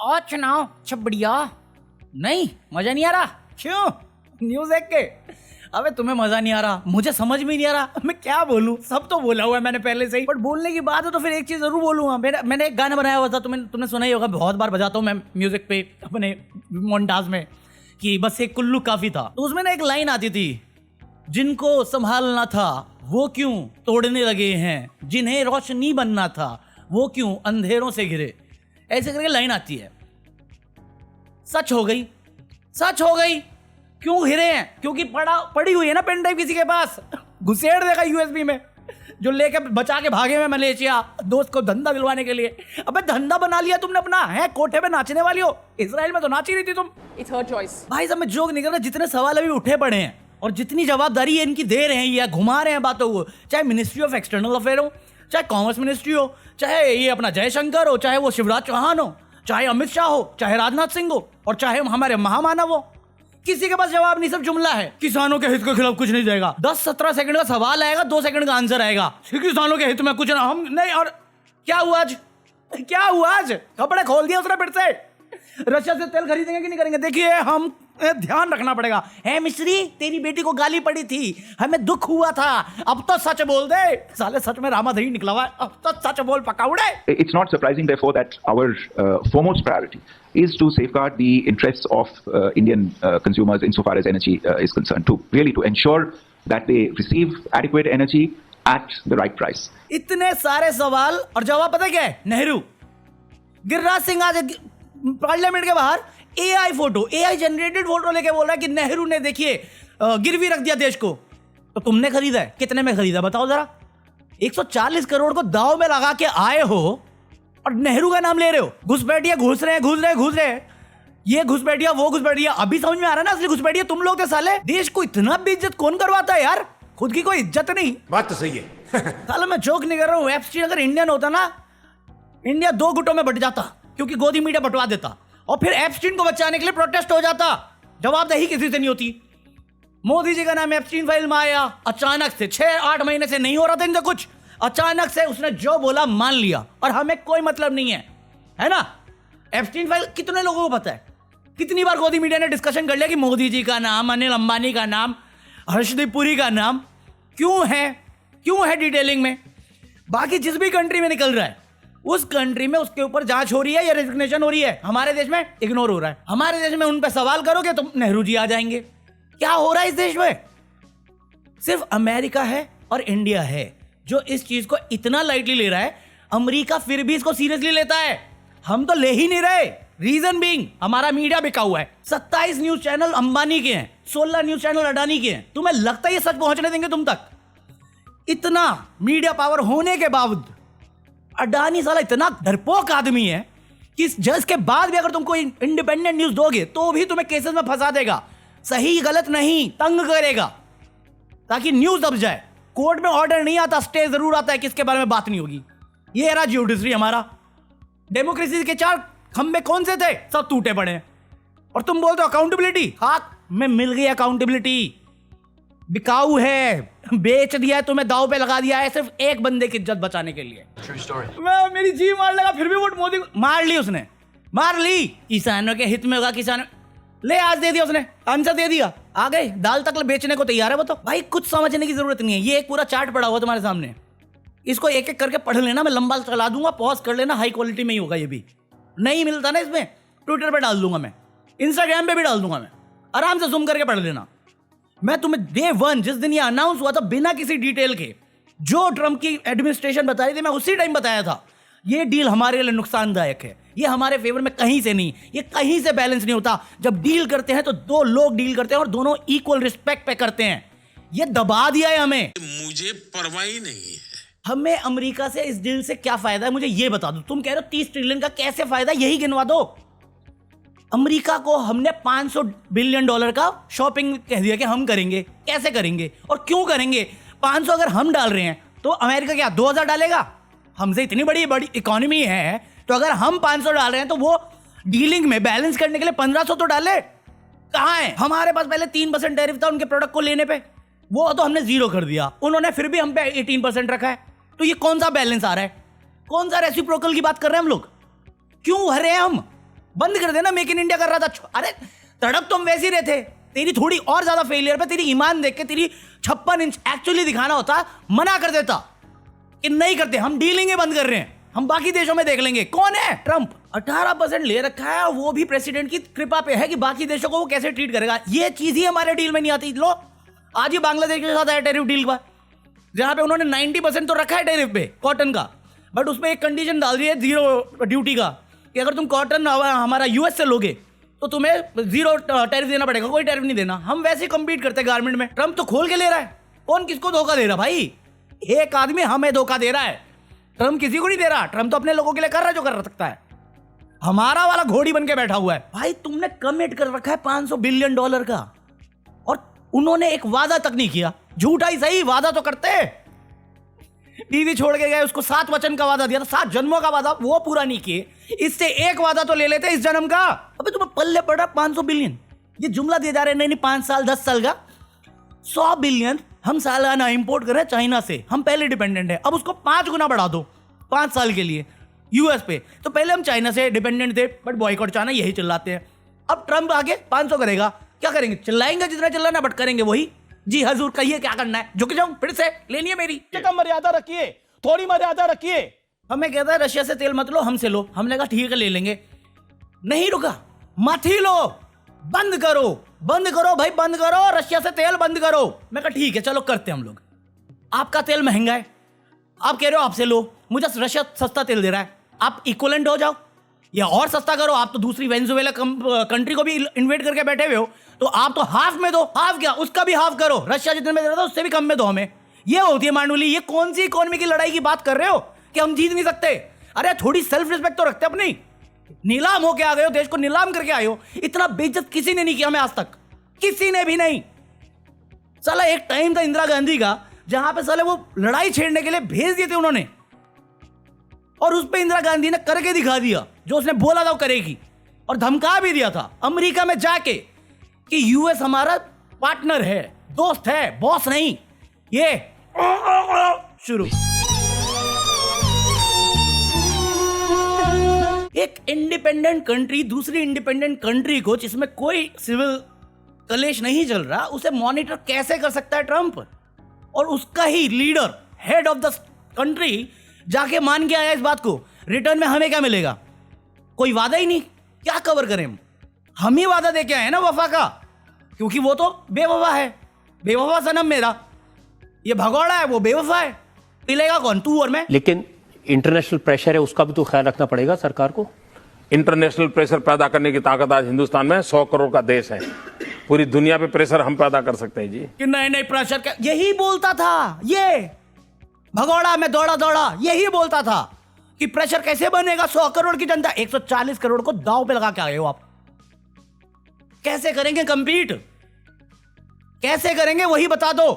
और चुनाव अच्छा बढ़िया। नहीं मजा नहीं आ रहा। क्यों? न्यूज़ देख के? अबे तुम्हें मजा नहीं आ रहा, मुझे समझ में नहीं आ रहा, मैं क्या बोलूं? सब तो बोला हुआ है मैंने पहले से ही, बट बोलने की बात है तो फिर एक चीज जरूर बोलूंगा। मैंने एक गाना बनाया हुआ था, तुमने सुना ही होगा, बहुत बार बजाता हूँ मैं म्यूजिक पे अपने मोन्टाज में, कि बस एक कुल्लू काफी था। तो उसमें ना एक लाइन आती थी, जिनको संभालना था वो क्यों तोड़ने लगे हैं, जिन्हें रोशनी बनना था वो क्यों अंधेरों से घिरे। ऐसे करके लाइन आती है। सच हो गई, सच हो गई। क्यों घिरे हैं? क्योंकि पड़ी हुई है ना पेन ड्राइव किसी के पास, घुसेड़ देगा यूएसबी में, जो लेके बचा के भागे में मलेशिया दोस्त को धंधा दिलवाने के लिए। अबे धंधा बना लिया तुमने अपना, है कोठे पे नाचने वाली हो। इजराइल में तो नाच ही रही थी तुम। It's her choice. भाई साहब मैं जोक नहीं कर रहा, जितने सवाल अभी उठे पड़े हैं और जितनी जवाबदारी इनकी दे रहे हैं या घुमा रहे हैं बातों को, चाहे मिनिस्ट्री ऑफ एक्सटर्नल अफेयर हो, चाहे कॉमर्स मिनिस्ट्री हो, चाहे ये अपना जयशंकर हो, चाहे वो शिवराज चौहान हो, चाहे अमित शाह हो, चाहे राजनाथ सिंह हो, और चाहे हमारे महामानव हो, किसी के पास जवाब नहीं, सब जुमला है। किसानों के हित के खिलाफ कुछ नहीं जाएगा। 10-17 सेकंड का सवाल आएगा, 2 सेकंड का आंसर आएगा। किसानों के हित में कुछ ना, हम नहीं। और क्या हुआ आज? क्या हुआ आज? कपड़े खोल दिया उसने फिर से। रशिया से तेल खरीदेंगे कि नहीं करेंगे? देखिए हम ध्यान रखना पड़ेगा। है मिश्री, तेरी बेटी को गाली पड़ी थी, हमें दुख हुआ था, अब तो सच बोल दे। साले सच में रामाधरी निकला हुआ है, अब तो सच बोल पकाउड़े। It's not surprising, therefore, that our foremost priority is to safeguard the interests of Indian consumers insofar as energy is concerned, to ensure that they receive adequate energy at the right price. इतने सारे सवाल और जवाब पता क्या है? नेहरू। गिरिराज सिंह आज parliament के बाहर एआई जनरेटेड फोटो लेके बोल रहा है कि नेहरू ने देखिए गिरवी रख दिया देश को। तो तुमने खरीदा है? कितने में खरीदा बताओ जरा? 140 करोड़ को दाव में लगा के आए हो और नेहरू का नाम ले रहे हो। घुसपैठिया घुस रहे हैं, ये घुसपैठिया वो घुसपैठिया। अभी समझ में आ रहा है ना असली घुसपैठिया तुम लोग थे साले। देश को इतना बेइज्जत कौन करवाता है यार? खुद की कोई इज्जत नहीं। बात तो सही है। साला मैं जोक नहीं कर रहा हूँ। एप्स्टीन अगर इंडियन होता ना, इंडिया 2 गुटों में बट जाता, क्योंकि गोदी मीडिया बंटवा देता और फिर एप्स्टीन को बचाने के लिए प्रोटेस्ट हो जाता। जवाबदेही किसी से नहीं होती। मोदी जी का नाम एप्स्टीन फाइल में आया अचानक से, 6-8 महीने से नहीं हो रहा था इनसे कुछ, अचानक से उसने जो बोला मान लिया और हमें कोई मतलब नहीं है ना? एप्स्टीन फाइल कितने लोगों को पता है? कितनी बार गोदी मीडिया ने डिस्कशन कर लिया कि मोदी जी का नाम, अनिल अंबानी का नाम, हर्षदीप पुरी का नाम क्यों है डिटेलिंग में। बाकी जिस भी कंट्री में निकल रहा है उस कंट्री में उसके ऊपर जांच हो रही है या रेजिग्नेशन हो रही है। हमारे देश में इग्नोर हो रहा है। हमारे देश में उन पे सवाल करोगे तो नेहरू जी आ जाएंगे। क्या हो रहा है इस देश में? सिर्फ अमेरिका है और इंडिया है जो इस चीज को इतना लाइटली ले रहा है। अमेरिका फिर भी इसको सीरियसली लेता है, हम तो ले ही नहीं रहे। रीजन बीइंग हमारा मीडिया बिका हुआ है। 27 न्यूज चैनल अंबानी के हैं, 16 न्यूज चैनल अडानी के हैं। तुम्हें लगता है ये सच पहुंचने देंगे तुम तक? इतना मीडिया पावर होने के बावजूद अडानी साला इतना डरपोक आदमी है कि जज के बाद भी अगर तुमको इंडिपेंडेंट न्यूज दोगे तो भी तुम्हें केसेस में फंसा देगा। सही गलत नहीं, तंग करेगा ताकि न्यूज दब जाए। कोर्ट में ऑर्डर नहीं आता, स्टे जरूर आता है कि इसके बारे में बात नहीं होगी। ये रहा ज्यूडिशरी हमारा। डेमोक्रेसी के 4 खंबे कौन से थे? सब टूटे पड़े हैं। और तुम बोलते हो अकाउंटेबिलिटी। हाथ में मिल गई अकाउंटेबिलिटी। बिकाऊ है, बेच दिया है, तुम्हें दाव पे लगा दिया है सिर्फ एक बंदे की इज्जत बचाने के लिए। मैं मेरी जी मार लगा फिर भी वोट मोदी को मार ली उसने, मार ली। किसानों के हित में होगा, किसान ले आज दे दिया उसने, आंसर दे दिया, आ गए दाल तक बेचने को तैयार है। वो तो भाई कुछ समझने की जरूरत नहीं है। ये एक पूरा चार्ट पड़ा हुआ तुम्हारे सामने, इसको एक एक करके पढ़ लेना। मैं लंबा चला दूंगा, पॉज कर लेना। हाई क्वालिटी में ही होगा। ये भी नहीं मिलता ना इसमें, ट्विटर पे डाल दूंगा मैं, इंस्टाग्राम पे भी डाल दूंगा मैं, आराम से जूम करके पढ़ लेना। मैं तुम्हें डे 1 जिस दिन ये अनाउंस हुआ था बिना किसी डिटेल के, जो ट्रम्प की एडमिनिस्ट्रेशन बता रही थी, मैं उसी टाइम बताया था ये डील हमारे लिए नुकसानदायक है, ये हमारे फेवर में कहीं से नहीं, ये कहीं से बैलेंस नहीं होता। जब डील करते हैं तो 2 लोग डील करते हैं और दोनों इक्वल रिस्पेक्ट पे करते हैं। ये दबा दिया है हमें। मुझे परवाह ही नहीं है। हमें अमेरिका से इस डील से क्या फायदा है मुझे ये बता दो। तुम कह रहे हो 30 ट्रिलियन का, कैसे फायदा यही गिनवा दो। अमेरिका को हमने $500 बिलियन का शॉपिंग कह दिया कि हम करेंगे। कैसे करेंगे और क्यों करेंगे? 500 अगर हम डाल रहे हैं तो अमेरिका क्या 2000 डालेगा? हमसे इतनी बड़ी इकोनॉमी है तो अगर हम 500 डाल रहे हैं तो वो डीलिंग में बैलेंस करने के लिए 1500 तो डाले। कहाँ है? हमारे पास पहले 3% टैरिफ था उनके प्रोडक्ट को लेने पे, वो तो हमने 0 कर दिया, उन्होंने फिर भी हम पे 18% रखा है। तो ये कौन सा बैलेंस आ रहा है? कौन सा रेसिप्रोकल की बात कर रहे हैं हम लोग? क्यों हरे हैं हम? बंद कर देना, मेक इन इंडिया कर रहा था। अरे तड़प तुम वैसे ही रहे थे, तेरी थोड़ी और ज्यादा फेलियर पे तेरी ईमान देख के तेरी 56 इंच एक्चुअली दिखाना होता, मना कर देता कि नहीं करते, हम डीलिंग बंद कर रहे हैं, हम बाकी देशों में देख लेंगे। कौन है? ट्रंप 18% ले रखा है, वो भी प्रेसिडेंट की कृपा पे है कि बाकी देशों को वो कैसे ट्रीट करेगा। ये चीज ही हमारे डील में नहीं आती। लो आज ही बांग्लादेश के साथ आया टैरिफ डील का, जहां पे उन्होंने 90% तो रखा है टैरिफ पे कॉटन का, बट उसमें एक कंडीशन डाल दी है 0 ड्यूटी का, कि अगर तुम कॉटन हमारा यूएस से लोगे तो तुम्हें 0 टैरिफ देना पड़ेगा, कोई टैरिफ नहीं देना। हम वैसे ही कम्पीट करते हैं गारमेंट में। ट्रंप तो खोल के ले रहा है। कौन किसको धोखा दे रहा भाई? एक आदमी हमें धोखा दे रहा है, ट्रंप किसी को नहीं दे रहा। ट्रंप तो अपने लोगों के लिए कर रहा है जो कर सकता है, हमारा वाला घोड़ी बन के बैठा हुआ है। भाई तुमने कमिट कर रखा है $500 बिलियन का, और उन्होंने एक वादा तक नहीं किया। झूठा ही सही, वादा तो करते हैं। बीवी छोड़ के गए, उसको 7 वचन का वादा दिया था, 7 जन्मों का वादा, वो पूरा नहीं किए। इससे एक वादा तो ले लेते इस जन्म का। अबे तुम्हें पल्ले पड़ा 500 बिलियन, ये जुमला दिए जा रहे हैं। नहीं 5 साल 10 साल का 100 बिलियन हम सालाना इंपोर्ट कर रहे हैं चाइना से। हम पहले डिपेंडेंट है, अब उसको 5 गुना बढ़ा दो 5 साल के लिए यूएस पे। तो पहले हम चाइना से डिपेंडेंट थे, बट बॉयकॉट चाइना यही चिल्लाते हैं। अब ट्रंप आगे 500 करेगा, क्या करेंगे? चिल्लाएंगे जितना चिल्लाना, बट करेंगे वही। जी हजूर, कहिए क्या करना है? झुक जाऊं फिर से? लेनी है मेरी? कम मर्यादा रखिए, थोड़ी मर्यादा रखिए। हमें कहता है रशिया से तेल मत लो, हमसे लो। हमने कहा ठीक है ले लेंगे, नहीं रुका, मत ही लो, बंद करो, बंद करो भाई, बंद करो, रशिया से तेल बंद करो। मैं कहा ठीक है चलो करते हैं हम लोग। आपका तेल महंगा है, आप कह रहे हो आपसे लो, मुझे रशिया सस्ता तेल दे रहा है, आप इक्वलेंट हो जाओ या और सस्ता करो। आप तो दूसरी वेनेजुएला कंट्री को भी इन्वेट करके बैठे हुए हो, तो आप तो हाफ में दो। हाफ क्या, उसका भी हाफ करो। रशिया जितने में दे रहा था उससे भी कम में दो हमें। ये होती है मांडुली। ये कौन सी इकोनॉमी की लड़ाई की बात कर रहे हो कि हम जीत नहीं सकते? अरे थोड़ी सेल्फ रिस्पेक्ट तो रखते अपनी। नीलाम होके आ गए हो, देश को नीलाम करके आए हो। इतना बेइज्जत किसी ने नहीं किया हमें आज तक, किसी ने भी नहीं। साला एक टाइम था इंदिरा गांधी का जहां पे साले वो लड़ाई छेड़ने के लिए भेज दिए थे उन्होंने, और उस पे इंदिरा गांधी ने करके दिखा दिया जो उसने बोला था वो करेगी, और धमका भी दिया था अमेरिका में जाके कि यूएस हमारा पार्टनर है, दोस्त है, बॉस नहीं। ये शुरू एक इंडिपेंडेंट कंट्री दूसरी इंडिपेंडेंट कंट्री को, जिसमें कोई सिविल कलेश नहीं चल रहा, उसे मॉनिटर कैसे कर सकता है ट्रंप? और उसका ही leader, head of the country, जाके मान के आया इस बात को। रिटर्न में हमें क्या मिलेगा? कोई वादा ही नहीं। क्या कवर करें हम ही वादा दे के आए ना वफा का, क्योंकि वो तो बेवफा है। बेवफा सनम मेरा, ये भगोड़ा है, वो बेवफा है। पिलेगा कौन? तू और मैं। लेकिन इंटरनेशनल प्रेशर है, उसका भी तो ख्याल रखना पड़ेगा सरकार को। इंटरनेशनल प्रेशर पैदा करने की ताकत आज हिंदुस्तान में 100 करोड़ का देश है। पूरी दुनिया पे प्रेशर हम पैदा कर सकते हैं जी। कि नहीं नहीं प्रेशर क्या, यही बोलता था ये भगोड़ा में दौड़ा दौड़ा, यही बोलता था कि प्रेशर कैसे बनेगा। 100 करोड़ की जनता, 140 करोड़ को दांव पे लगा के आए हो आप। कैसे करेंगे कंपीट? कैसे करेंगे वही बता दो,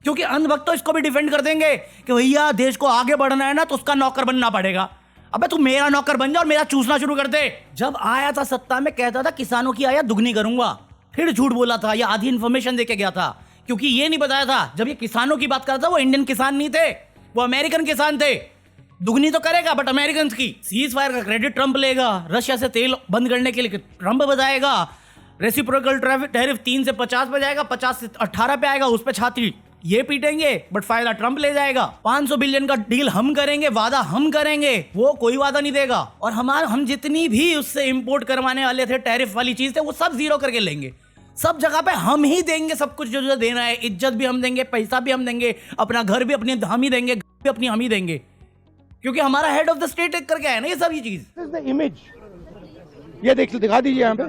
क्योंकि अंधभक्त तो इसको भी डिफेंड कर देंगे कि भैया देश को आगे बढ़ना है ना तो उसका नौकर बनना पड़ेगा। अबे तू मेरा नौकर बन जा और मेरा चूसना शुरू कर दे। जब आया था सत्ता में कहता था किसानों की आया दुगनी करूंगा, फिर झूठ बोला था या आधी इंफॉर्मेशन देके गया था, क्योंकि ये नहीं बताया था जब ये किसानों की बात कर रहा था वो इंडियन किसान नहीं थे, वो अमेरिकन किसान थे। दुगनी तो करेगा बट अमेरिकन की। सीज फायर का क्रेडिट ट्रंप लेगा, रशिया से तेल बंद करने के लिए ट्रंप बताएगा, रेसिप्रोकल टैरिफ 3 से 50 पे जाएगा, 50 से 18 पे आएगा, उस पे छाती ये पीटेंगे बट फायदा ट्रंप ले जाएगा। 500 बिलियन का डील हम करेंगे, वादा हम करेंगे, वो कोई वादा नहीं देगा। और हम जितनी भी उससे इंपोर्ट करवाने वाले थे टैरिफ वाली चीज थे वो सब जीरो करके लेंगे। सब जगह पे हम ही देंगे सब कुछ जो देना है, इज्जत भी हम देंगे, पैसा भी हम देंगे, अपना घर भी अपनी हम ही देंगे, भी अपनी हम ही देंगे, क्योंकि हमारा हेड ऑफ द स्टेट करके आया ना ये सब चीज। इमेज ये दिखा दीजिए यहाँ पे,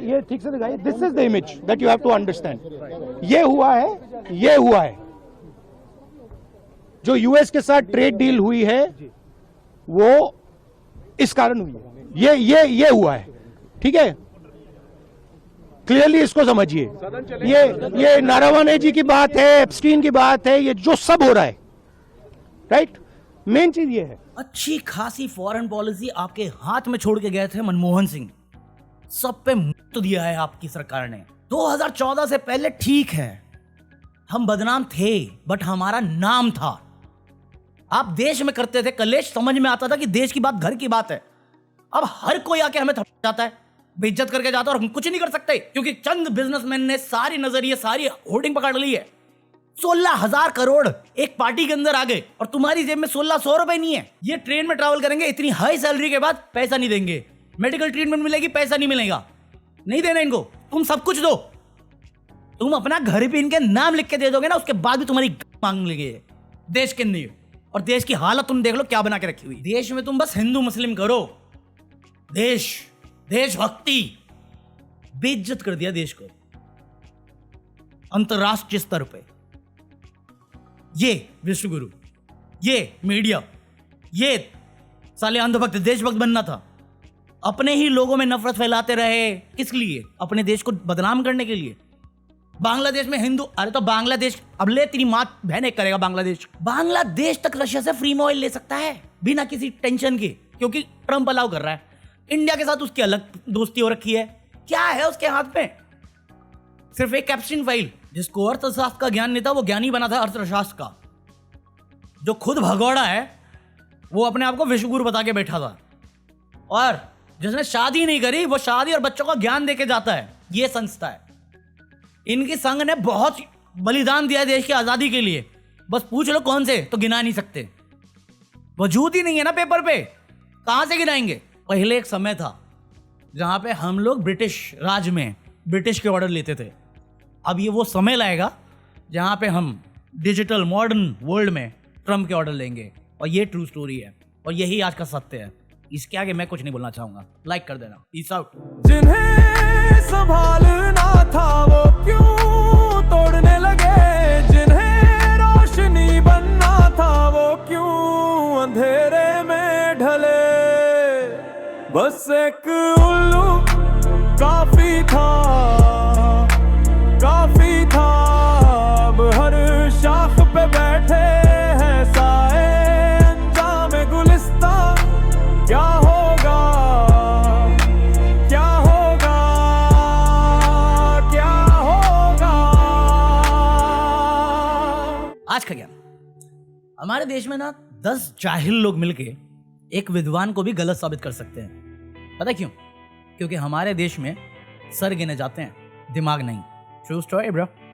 ये ठीक से दिखाइए। This is the image that you have to understand. ये हुआ है जो यूएस के साथ ट्रेड डील हुई है वो इस कारण हुई है। ये हुआ है, ठीक है, क्लियरली इसको समझिए। ये नारावाने जी की बात है, एप्स्टीन की बात है, ये जो सब हो रहा है, राइट। मेन चीज ये है, अच्छी खासी फॉरेन पॉलिसी आपके हाथ में छोड़ के गए थे मनमोहन सिंह, सब पे मुफ्त दिया है आपकी सरकार ने। 2014 से पहले ठीक है हम बदनाम थे बट हमारा नाम था। आप देश में करते थे कलेश, समझ में आता था कि देश की बात घर की बात है। अब हर कोई आके हमें थप जाता है, बेइज्जत करके जाता है और हम कुछ नहीं कर सकते क्योंकि चंद बिजनेसमैन ने सारी नजरिए, सारी होर्डिंग पकड़ ली है। 16,000 करोड़ एक पार्टी के अंदर आ गए और तुम्हारी जेब में 1600 रुपए नहीं है। ये ट्रेन में ट्रैवल करेंगे, इतनी हाई सैलरी के बाद पैसा नहीं देंगे, मेडिकल ट्रीटमेंट मिलेगी, पैसा नहीं मिलेगा, नहीं देना इनको। तुम सब कुछ दो, तुम अपना घर भी इनके नाम लिख के दे दोगे ना, उसके बाद भी तुम्हारी मांग लेंगे देश के लिए। और देश की हालत तुम देख लो क्या बना के रखी हुई। देश में तुम बस हिंदू मुस्लिम करो, देशभक्ति, बेइज्जत कर दिया देश को अंतरराष्ट्रीय स्तर पे। ये विश्वगुरु, ये मीडिया, ये साले अंधभक्त देशभक्त बनना था। अपने ही लोगों में नफरत फैलाते रहे, किस लिए? अपने देश को बदनाम करने के लिए। बांग्लादेश में हिंदू, अरे तो बांग्लादेश, अब ले तेरी माँ बहन एक करेगा बांग्लादेश तक रशिया से फ्री में ऑयल ले सकता है बिना किसी टेंशन के, क्योंकि ट्रंप अलाउ कर रहा है। इंडिया के साथ उसकी अलग दोस्ती हो रखी है। क्या है उसके हाथ में? सिर्फ एक कैप्शन फाइल। जिसको अर्थशास्त्र का ज्ञान नहीं था वो ज्ञानी बना था अर्थशास्त्र का। जो खुद भगोड़ा है वो अपने आप को विश्वगुरु बता के बैठा था। और जिसने शादी नहीं करी वो शादी और बच्चों का ज्ञान देके जाता है। ये संस्था है। इनकी संघ ने बहुत बलिदान दिया है देश की आजादी के लिए। बस पूछ लो कौन से, तो गिना नहीं सकते। वजूद ही नहीं है ना पेपर पे, कहां से गिनाएंगे? पहले एक समय था जहां पे हम लोग ब्रिटिश राज में ब्रिटिश के ऑर्डर लेते थे। अब ये वो समय लाएगा जहां पे हम डिजिटल मॉडर्न वर्ल्ड में ट्रम्प के ऑर्डर लेंगे। और ये ट्रू स्टोरी है और यही आज का सत्य है। इसके आगे मैं कुछ नहीं बोलना चाहूंगा। लाइक कर देना। Peace out. जिन्हें संभालना था वो क्यों तोड़ने लगे, जिन्हें रोशनी बनना था वो क्यों अंधेरे में ढले। बस एक उल्लू काफी था अब हर शाख पे बैठे हैं साए अंजाम गुलिस्ता। क्या होगा क्या होगा क्या होगा। आज का ज्ञान। हमारे देश में ना 10 जाहिल लोग मिलके एक विद्वान को भी गलत साबित कर सकते हैं। पता क्यों? क्योंकि हमारे देश में सर गिने जाते हैं, दिमाग नहीं। True story bro.